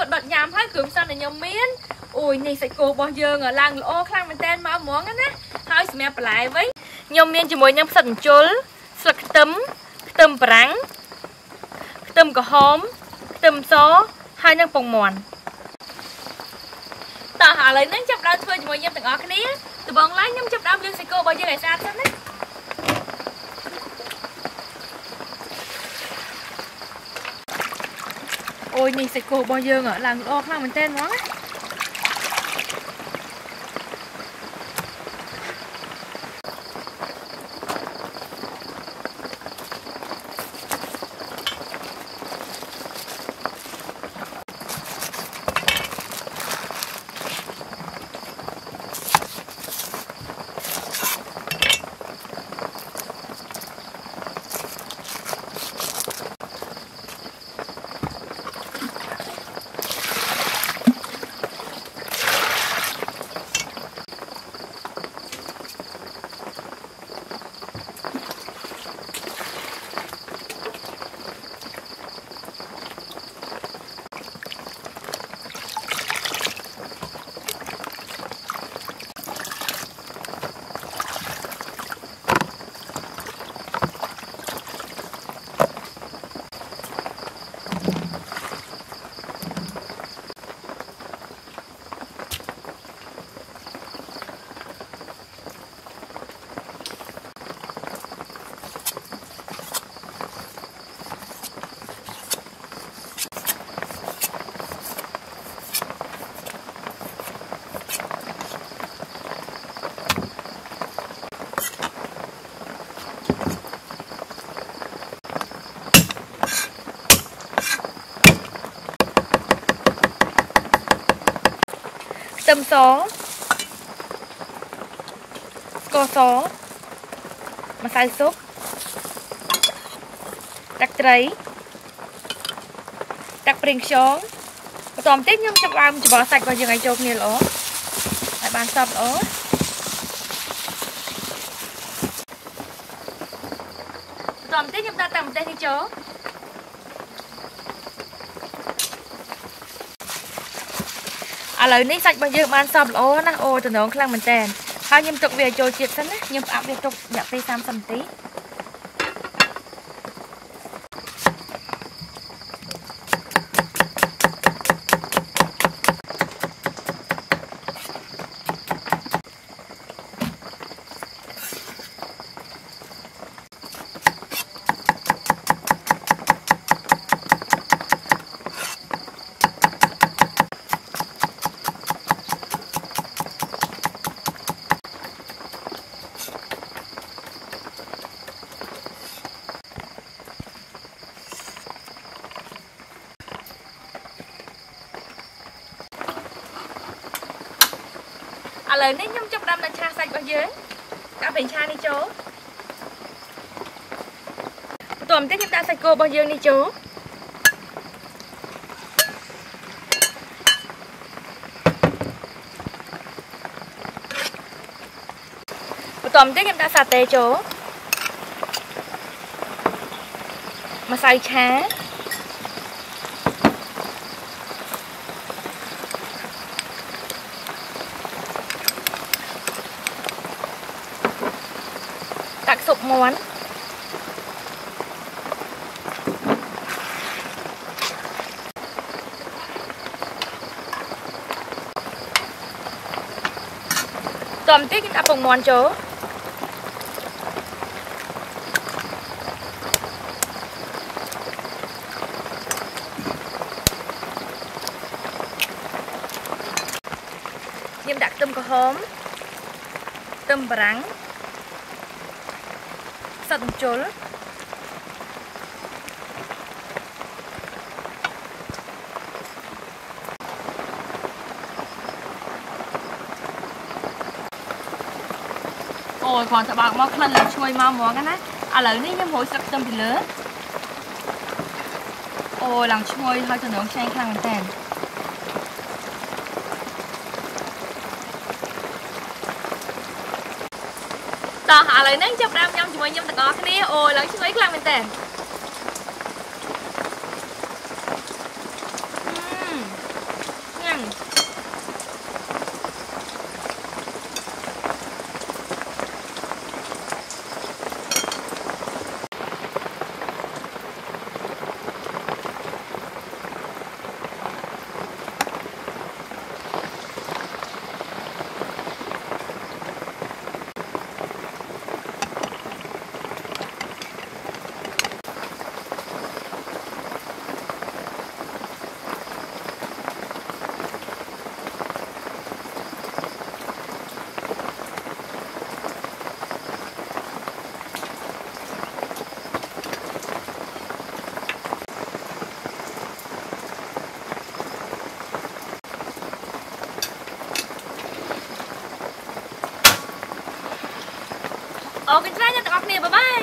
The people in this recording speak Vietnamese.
cột đọt nhám hết cứng xong để nhóm miến ui này sẽ cô bao giờ ở làng ô khăn mình tên máu món á thôi sẽ mẹ lại với nhóm miến chỉ mỗi nhóm sẵn chối sạc tấm brắng tấm cỏ hóm tấm gió hai nhóm bông mòn tao hạ lấy nắng chập đau thôi chỉ mỗi nhóm từng ở cái ní từ bóng lái nhóm chập đau nhưng sẽ cô bao giờ ngày xa hết đấy ôi nhìn sẽ cô bao giờ ở làng ô khăn mình tên món á tấm gió co gió mà sai súp đặc trấy đặc bình chó tòm tết nhưng chụp ăn chụp bỏ sạch vào giờ ngày chụp này lỗ lại bàn sập lỗ tòm tết nhưng ta tầm tết thì chó lời ní sạch bao nhiêu ban sập lỗ nè ôi từ nó khăn mình tèn hai nhâm tục về trôi chiết sẵn á nhâm áp về tục nhập đi sam sầm tí lời ní nhâm chụp đâm là cha sạch bao dưới các bình cha đi chỗ tòm tết chúng ta sạch cô bao nhiêu đi chỗ tòm tết chúng ta sạch tê chỗ mà xay chá đặc sụp món tòm tiết chúng ta cùng món chỗ nhưng đặt tôm có hóm tôm brắng sần chối ôi còn thợ bạc móc khăn là chui mau món cái này à lấy ní nhâm hối sặc tôm thì lớn ôi làm chui hơi cho nó xanh khăn tèn tao hạ lại nắng chụp đam nhom chỉ mới nhom tao có cái này ôi lần chui khăn mình tèn អូគុណច្រើនអ្នកទាំងអស់គ្នាបាយបាយ